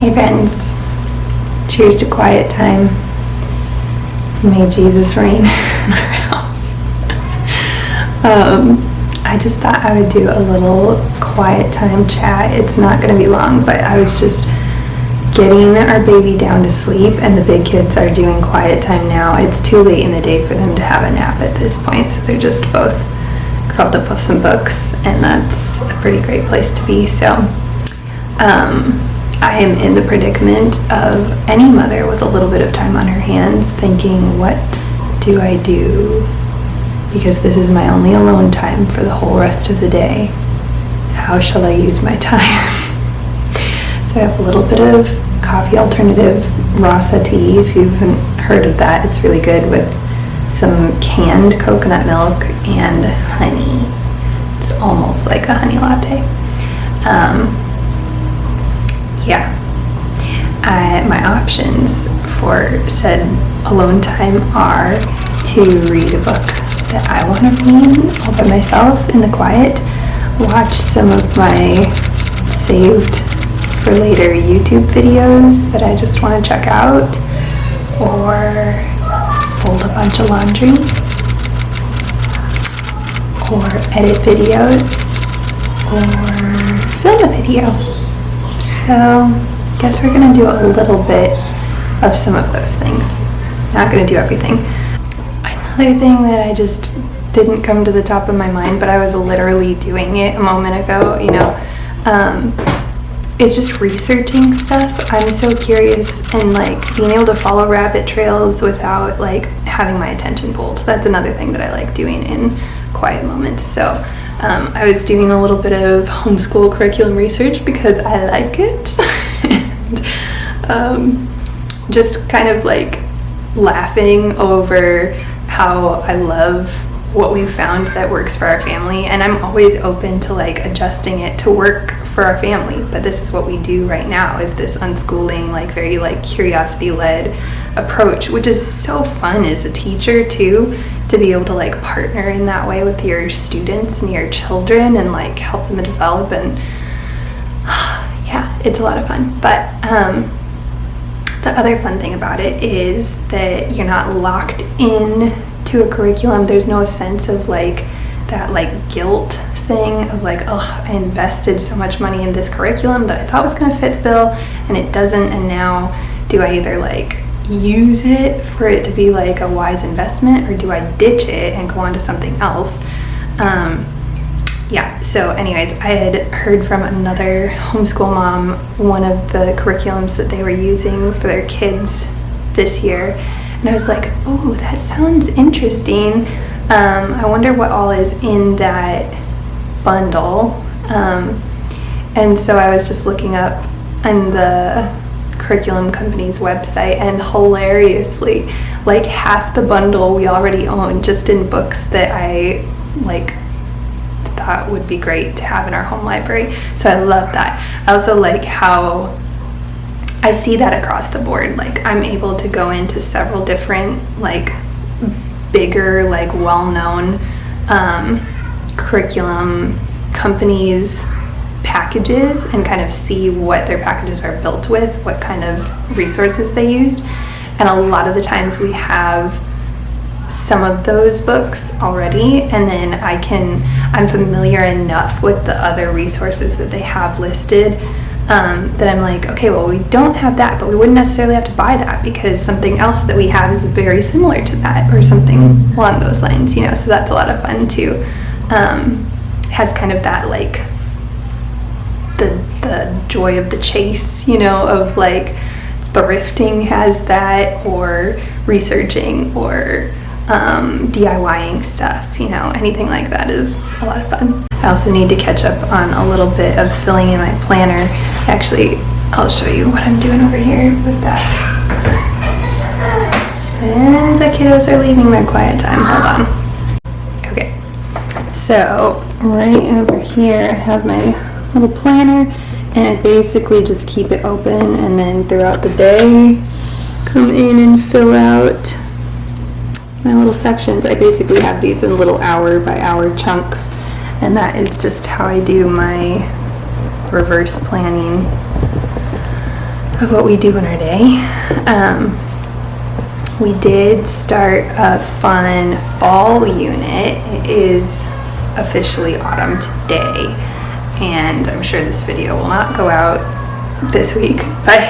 Hey friends, cheers to quiet time. May Jesus reign in our house. I just thought I would do a little quiet time chat. It's not going to be long, but I was just getting our baby down to sleep, and the big kids are doing quiet time now. It's too late in the day for them to have a nap at this point, so they're just both curled up with some books, and that's a pretty great place to be. So I am in the predicament of any mother with a little bit of time on her hands thinking, what do I do? Because this is my only alone time for the whole rest of the day. How shall I use my time? So I have a little bit of coffee alternative RASA tea. If you haven't heard of that, it's really good with some canned coconut milk and honey. It's almost like a honey latte. My options for said alone time are to read a book that I want to read all by myself in the quiet, watch some of my saved for later YouTube videos that I just want to check out, or fold a bunch of laundry, or edit videos, or film a video. So guess we're gonna do a little bit of some of those things. Not gonna do everything. Another thing that I just didn't come to the top of my mind, but I was literally doing it a moment ago, is just researching stuff. I'm so curious, and like being able to follow rabbit trails without like having my attention pulled. That's another thing that I like doing in quiet moments. So I was doing a little bit of homeschool curriculum research because I like it. And just kind of like laughing over how I love what we found that works for our family, and I'm always open to like adjusting it to work for our family, but this is what we do right now, is this unschooling, like very like curiosity-led approach, which is so fun as a teacher too, to be able to like partner in that way with your students and your children and like help them develop. And yeah, it's a lot of fun. But the other fun thing about it is that you're not locked in to a curriculum. There's no sense of like that like guilt thing of like, oh, I invested so much money in this curriculum that I thought was going to fit the bill and it doesn't, and now do I either like use it for it to be like a wise investment, or do I ditch it and go on to something else? So anyways, I had heard from another homeschool mom one of the curriculums that they were using for their kids this year, and I was like, oh, that sounds interesting. I wonder what all is in that bundle. And so I was just looking up on the curriculum company's website, and hilariously, like half the bundle we already own just in books that I like thought would be great to have in our home library. So I love that. I also like how I see that across the board. Like I'm able to go into several different like bigger like well-known curriculum companies' packages and kind of see what their packages are built with, what kind of resources they used. And a lot of the times we have some of those books already, and then I'm familiar enough with the other resources that they have listed that I'm like, okay, well, we don't have that, but we wouldn't necessarily have to buy that because something else that we have is very similar to that, or something along those lines, so that's a lot of fun too. Has kind of that like the joy of the chase, of like thrifting has that, or researching, or DIYing stuff, anything like that is a lot of fun. I also need to catch up on a little bit of filling in my planner. Actually, I'll show you what I'm doing over here with that. And the kiddos are leaving their quiet time. Hold on. Okay, so right over here I have my little planner, and I basically just keep it open, and then throughout the day come in and fill out my little sections. I basically have these in little hour by hour chunks, and that is just how I do my reverse planning. of what we do in our day. We did start a fun fall unit. It is officially autumn today, and I'm sure this video will not go out this week, but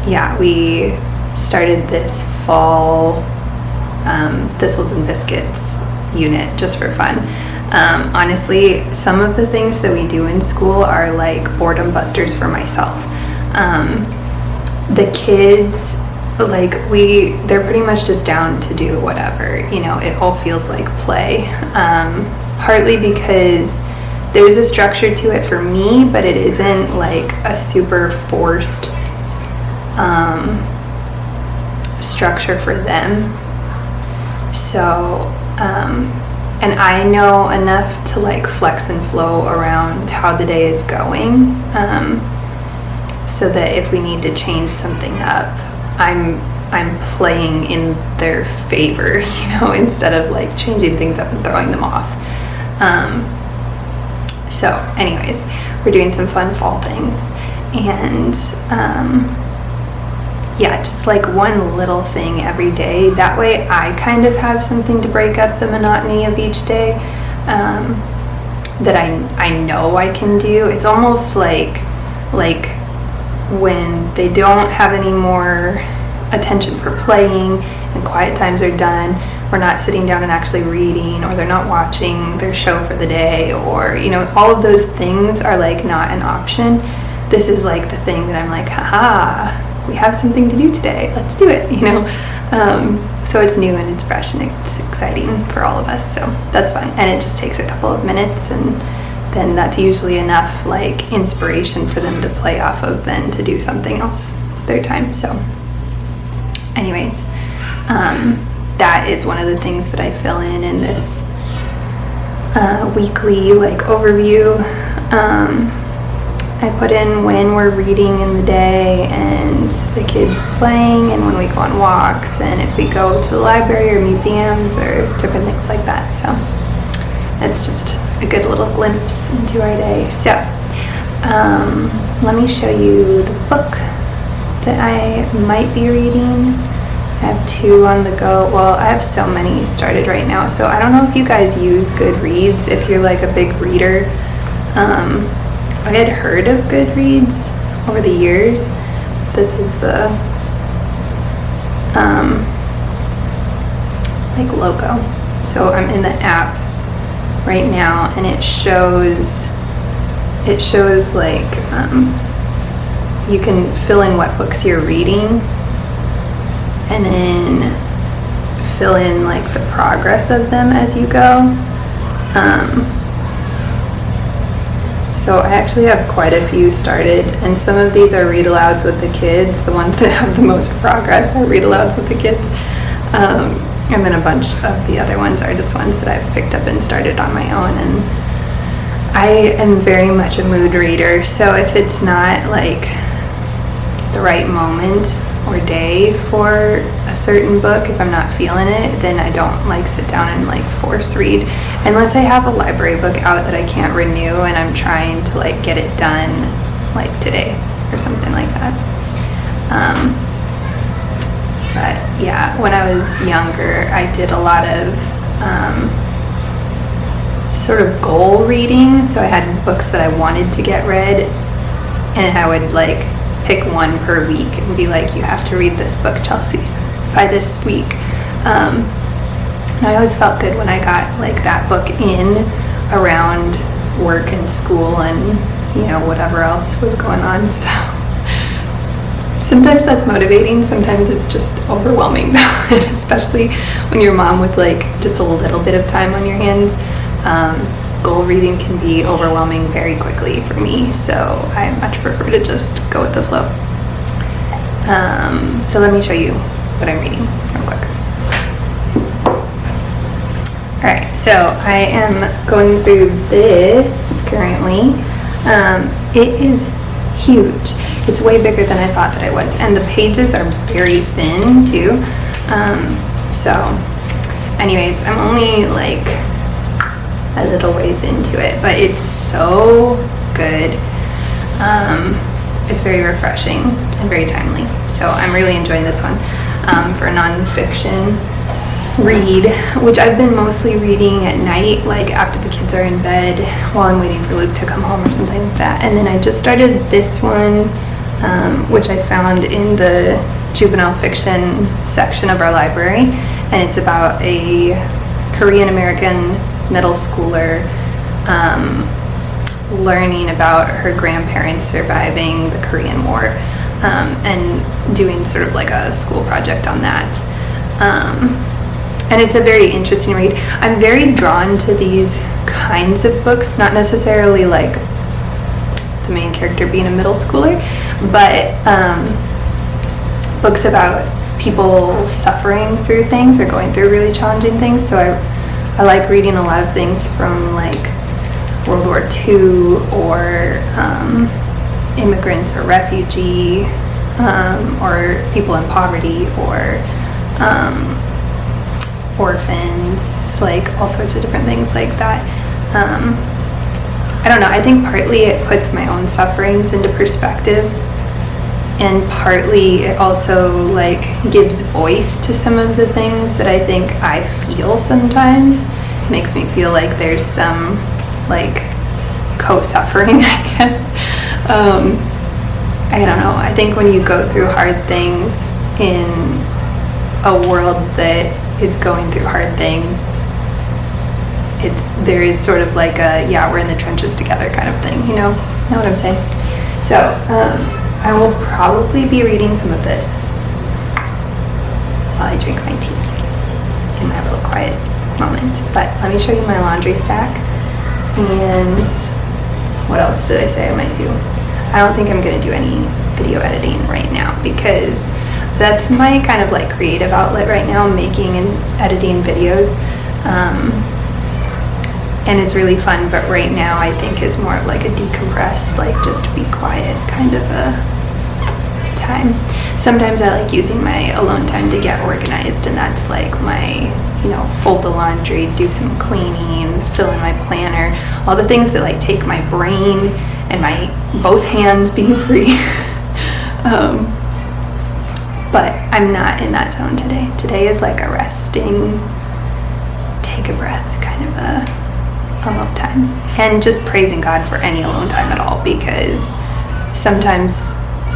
yeah, we started this fall thistles and biscuits unit just for fun. Honestly, some of the things that we do in school are like boredom busters for myself. The kids, like, they're pretty much just down to do whatever, you know, it all feels like play. Partly because there's a structure to it for me, but it isn't like a super forced structure for them. So, and I know enough to like flex and flow around how the day is going, so that if we need to change something up, I'm playing in their favor, you know, instead of like changing things up and throwing them off. So anyways, we're doing some fun fall things, and yeah, just like one little thing every day. That way I kind of have something to break up the monotony of each day, that I know I can do. It's almost like when they don't have any more attention for playing and quiet times are done, we're not sitting down and actually reading, or they're not watching their show for the day, or, you know, all of those things are like not an option. This is like the thing that I'm like, haha, we have something to do today, let's do it, you know. So it's new and it's fresh and it's exciting for all of us, so that's fun. And it just takes a couple of minutes, and then that's usually enough like inspiration for them to play off of, then to do something else with their time. So anyways, that is one of the things that I fill in this weekly like overview. I put in when we're reading in the day and the kids playing, and when we go on walks, and if we go to the library or museums or different things like that. So it's just a good little glimpse into our day. So let me show you the book that I might be reading. I have 2 on the go. Well, I have so many started right now, so I don't know if you guys use Goodreads, if you're like a big reader. I had heard of Goodreads over the years. This is the like logo. So I'm in the app right now, and it shows like you can fill in what books you're reading, and then fill in like the progress of them as you go. So I actually have quite a few started, and some of these are read alouds with the kids. The ones that have the most progress are read alouds with the kids. And then a bunch of the other ones are just ones that I've picked up and started on my own. And I am very much a mood reader, so if it's not like the right moment or day for a certain book, if I'm not feeling it, then I don't like sit down and like force read, unless I have a library book out that I can't renew and I'm trying to like get it done like today or something like that. But yeah, when I was younger, I did a lot of sort of goal reading. So I had books that I wanted to get read, and I would like pick one per week and be like, you have to read this book, Chelsea, by this week. And I always felt good when I got like that book in around work and school and, you know, whatever else was going on. So sometimes that's motivating, sometimes it's just overwhelming, especially when you're a mom with like just a little bit of time on your hands. Goal reading can be overwhelming very quickly for me, so I much prefer to just go with the flow. So let me show you what I'm reading real quick. Alright, so I am going through this currently. It is huge. It's way bigger than I thought that it was, and the pages are very thin too. So anyways, I'm only like a little ways into it, but it's so good. It's very refreshing and very timely. So I'm really enjoying this one for a nonfiction read, which I've been mostly reading at night, like after the kids are in bed, while I'm waiting for Luke to come home or something like that. And then I just started this one, which I found in the juvenile fiction section of our library, and it's about a Korean American middle schooler learning about her grandparents surviving the Korean War, and doing sort of like a school project on that. And it's a very interesting read. I'm very drawn to these kinds of books, not necessarily like the main character being a middle schooler, but books about people suffering through things or going through really challenging things. So I like reading a lot of things from like World War II or immigrants or refugee or people in poverty or orphans, like all sorts of different things like that. I don't know, I think partly it puts my own sufferings into perspective, and partly it also like gives voice to some of the things that I think I feel sometimes. It makes me feel like there's some like co-suffering, I guess. I don't know, I think when you go through hard things in a world that is going through hard things, there is sort of like a, yeah, we're in the trenches together kind of thing, you know what I'm saying? So I will probably be reading some of this while I drink my tea in my little quiet moment. But let me show you my laundry stack. And what else did I say I might do? I don't think I'm going to do any video editing right now, because that's my kind of like creative outlet right now, making and editing videos. And it's really fun, but right now I think is more of like a decompress, like just be quiet kind of a time. Sometimes I like using my alone time to get organized, and that's like my, fold the laundry, do some cleaning, fill in my planner, all the things that like take my brain and my both hands being free. But I'm not in that zone today. Today is like a resting, take a breath kind of a alone time, and just praising God for any alone time at all, because sometimes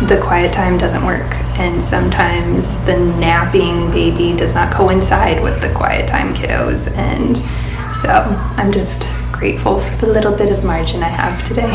the quiet time doesn't work, and sometimes the napping baby does not coincide with the quiet time kiddos, and so I'm just grateful for the little bit of margin I have today.